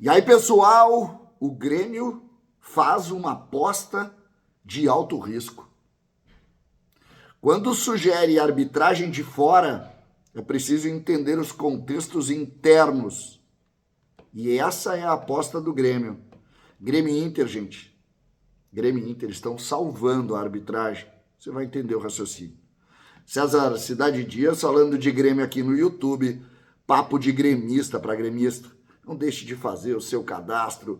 E aí, pessoal, o Grêmio faz uma aposta de alto risco. Quando sugere arbitragem de fora, é preciso entender os contextos internos. E essa é a aposta do Grêmio. Grêmio e Inter, gente. Grêmio e Inter estão salvando a arbitragem. Você vai entender o raciocínio. César Cidade Dias falando de Grêmio aqui no YouTube. Papo de gremista para gremista. Não deixe de fazer o seu cadastro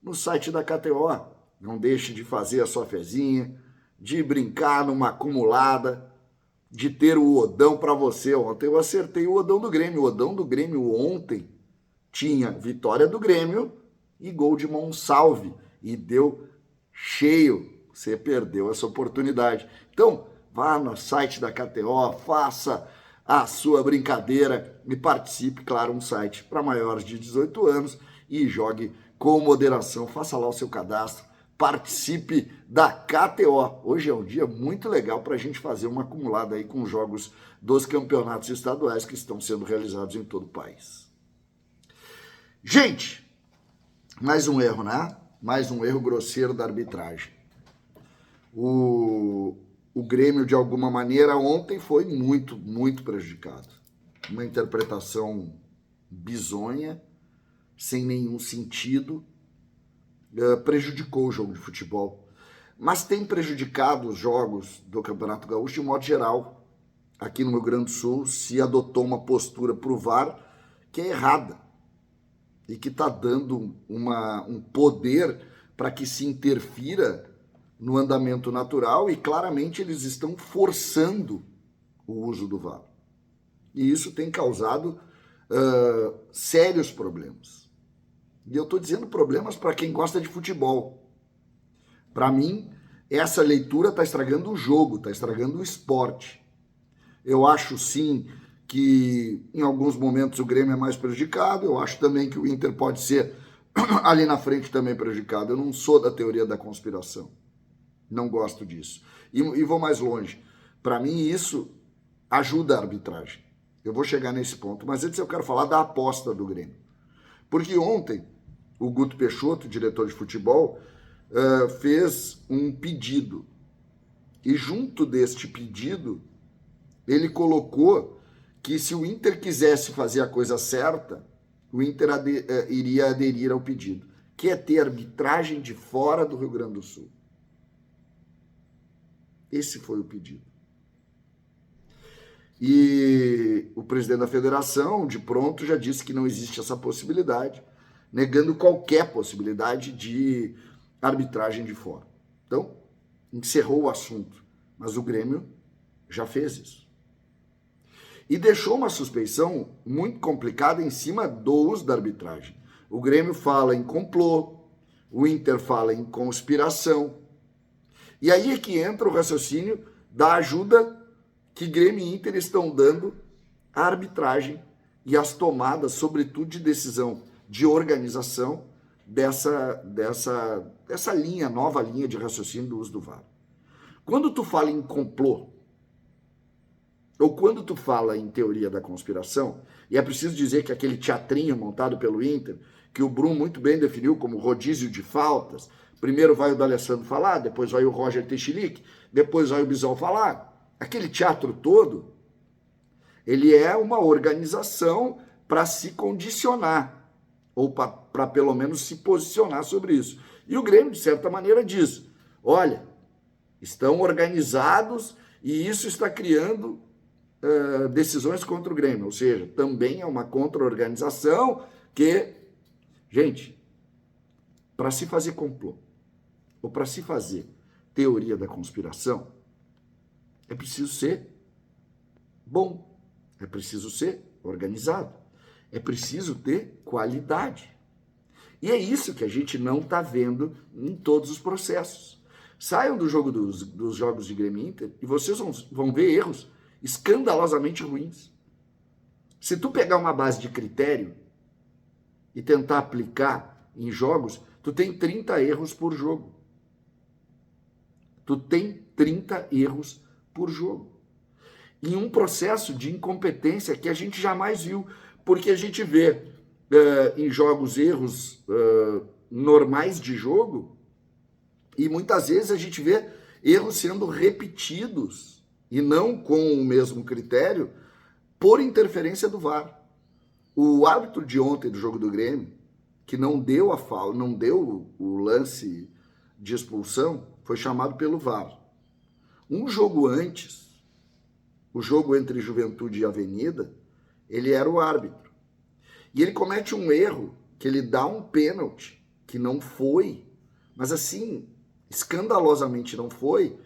no site da KTO. Não deixe de fazer a sua fezinha, de brincar numa acumulada, de ter o odão para você. Ontem eu acertei o odão do Grêmio. O odão do Grêmio ontem tinha vitória do Grêmio e gol de Monsalve. E deu cheio. Você perdeu essa oportunidade. Então, vá no site da KTO, faça a sua brincadeira e participe, claro, um site para maiores de 18 anos e jogue com moderação. Faça lá o seu cadastro, participe da KTO. Hoje é um dia muito legal para a gente fazer uma acumulada aí com jogos dos campeonatos estaduais que estão sendo realizados em todo o país. Gente, mais um erro, né? Mais um erro grosseiro da arbitragem. O Grêmio, de alguma maneira, ontem foi muito prejudicado. Uma interpretação bizonha, sem nenhum sentido, prejudicou o jogo de futebol. Mas tem prejudicado os jogos do Campeonato Gaúcho de modo geral. Aqui no Rio Grande do Sul se adotou uma postura para o VAR que é errada e que está dando um poder para que se interfira no andamento natural e claramente eles estão forçando o uso do VAR. E isso tem causado sérios problemas. E eu estou dizendo problemas para quem gosta de futebol. Para mim, essa leitura está estragando o jogo, está estragando o esporte. Eu acho sim que em alguns momentos o Grêmio é mais prejudicado, eu acho também que o Inter pode ser ali na frente também prejudicado. Eu não sou da teoria da conspiração. Não gosto disso. E vou mais longe. Para mim, isso ajuda a arbitragem. Eu vou chegar nesse ponto. Mas antes eu quero falar da aposta do Grêmio. Porque ontem, o Guto Peixoto, diretor de futebol, fez um pedido. E junto deste pedido, ele colocou que se o Inter quisesse fazer a coisa certa, o Inter iria aderir ao pedido, que é ter arbitragem de fora do Rio Grande do Sul. Esse foi o pedido. E o presidente da federação, de pronto, já disse que não existe essa possibilidade, negando qualquer possibilidade de arbitragem de fora. Então, encerrou o assunto. Mas o Grêmio já fez isso. E deixou uma suspeição muito complicada em cima do uso da arbitragem. O Grêmio fala em complô, o Inter fala em conspiração. E aí é que entra o raciocínio da ajuda que Grêmio e Inter estão dando à arbitragem e às tomadas, sobretudo de decisão de organização dessa linha, nova linha de raciocínio do uso do VAR. Quando tu fala em complô, ou quando tu fala em teoria da conspiração, e é preciso dizer que aquele teatrinho montado pelo Inter, que o Bruno muito bem definiu como rodízio de faltas, primeiro vai o D'Alessandro falar, depois vai o Roger Teixeira, depois vai o Bisol falar. Aquele teatro todo, ele é uma organização para se condicionar, ou para pelo menos se posicionar sobre isso. E o Grêmio, de certa maneira, diz, olha, estão organizados e isso está criando decisões contra o Grêmio, ou seja, também é uma contra-organização que, gente, para se fazer complô, ou para se fazer teoria da conspiração, é preciso ser bom, é preciso ser organizado, é preciso ter qualidade. E é isso que a gente não está vendo em todos os processos. Saiam do jogo dos jogos de Grêmio e Inter e vocês vão ver erros escandalosamente ruins. Se tu pegar uma base de critério e tentar aplicar em jogos, tu tem 30 erros por jogo. Tu tem 30 erros por jogo. Em um processo de incompetência que a gente jamais viu, porque a gente vê em jogos erros normais de jogo, e muitas vezes a gente vê erros sendo repetidos e não com o mesmo critério por interferência do VAR. O árbitro de ontem do jogo do Grêmio, que não deu a falta, não deu o lance de expulsão, foi chamado pelo VAR. Um jogo antes, o jogo entre Juventude e Avenida, ele era o árbitro. E ele comete um erro, que ele dá um pênalti, que não foi, mas assim, escandalosamente não foi,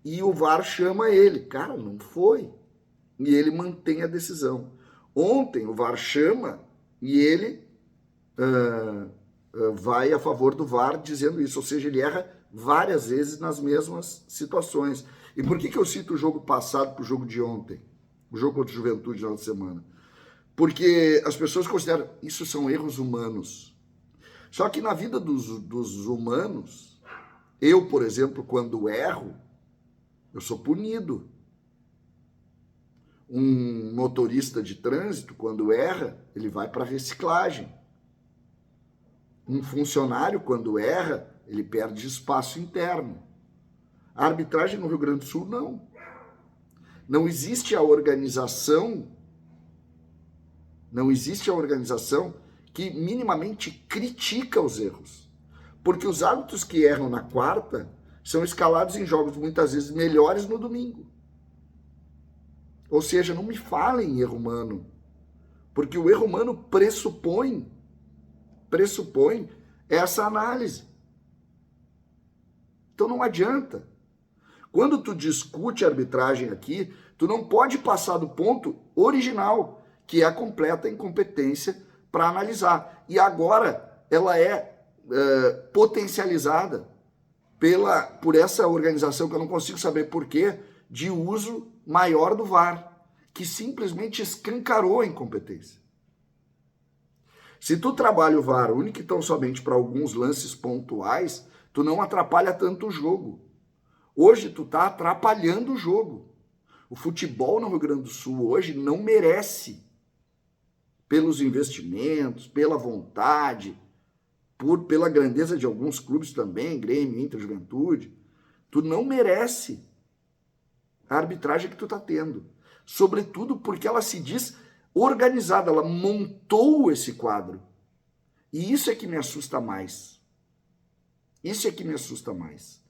e o VAR chama ele. Cara, não foi. E ele mantém a decisão. Ontem o VAR chama e ele vai a favor do VAR dizendo isso, ou seja, ele erra várias vezes nas mesmas situações. E por que eu cito o jogo passado para o jogo de ontem? O jogo contra o Juventude na outra semana? Porque as pessoas consideram isso são erros humanos. Só que na vida dos humanos, eu, por exemplo, quando erro, eu sou punido. Um motorista de trânsito, quando erra, ele vai para reciclagem. Um funcionário, quando erra, ele perde espaço interno. A arbitragem no Rio Grande do Sul, não. Não existe a organização que minimamente critica os erros. Porque os árbitros que erram na quarta são escalados em jogos muitas vezes melhores no domingo. Ou seja, não me falem em erro humano. Porque o erro humano pressupõe essa análise. Então não adianta. Quando tu discute arbitragem aqui, tu não pode passar do ponto original, que é a completa incompetência para analisar. E agora ela é potencializada por essa organização, que eu não consigo saber porquê, de uso maior do VAR, que simplesmente escancarou a incompetência. Se tu trabalha o VAR único e tão somente para alguns lances pontuais, tu não atrapalha tanto o jogo. Hoje tu tá atrapalhando o jogo. O futebol no Rio Grande do Sul hoje não merece, pelos investimentos, pela vontade, pela grandeza de alguns clubes também, Grêmio, Inter, Juventude, tu não merece a arbitragem que tu tá tendo. Sobretudo porque ela se diz organizada, ela montou esse quadro. E isso é que me assusta mais. Isso é que me assusta mais.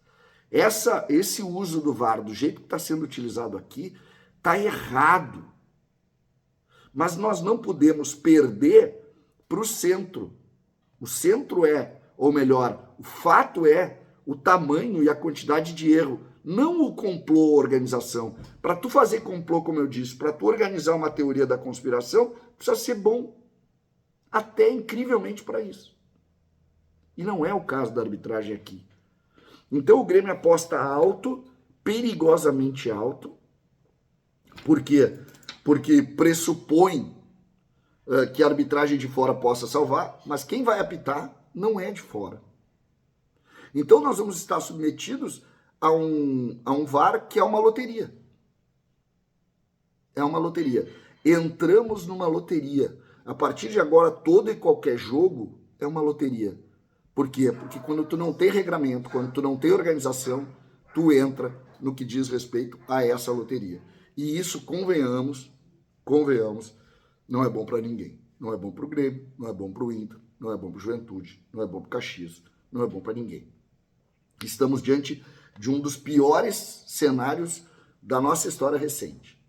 Esse uso do VAR, do jeito que está sendo utilizado aqui, está errado. Mas nós não podemos perder para o centro. O centro ou melhor, o fato é o tamanho e a quantidade de erro, não o complô ou organização. Para tu fazer complô, como eu disse, para tu organizar uma teoria da conspiração, precisa ser bom. Até incrivelmente para isso. E não é o caso da arbitragem aqui. Então o Grêmio aposta alto, perigosamente alto. Por quê? Porque pressupõe que a arbitragem de fora possa salvar, mas quem vai apitar não é de fora. Então nós vamos estar submetidos a um VAR que é uma loteria. É uma loteria. Entramos numa loteria. A partir de agora, todo e qualquer jogo é uma loteria. Por quê? Porque quando tu não tem regramento, quando tu não tem organização, tu entra no que diz respeito a essa loteria. E isso, convenhamos, não é bom para ninguém. Não é bom para o Grêmio, não é bom para o Inter, não é bom para o Juventude, não é bom para o Caxias, não é bom para ninguém. Estamos diante de um dos piores cenários da nossa história recente.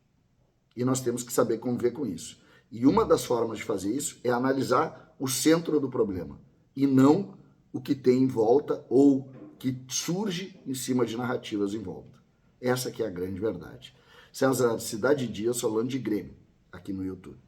E nós temos que saber conviver com isso. E uma das formas de fazer isso é analisar o centro do problema, e não o que tem em volta ou que surge em cima de narrativas em volta. Essa que é a grande verdade. César, Cidade Dias falando de Grêmio, aqui no YouTube.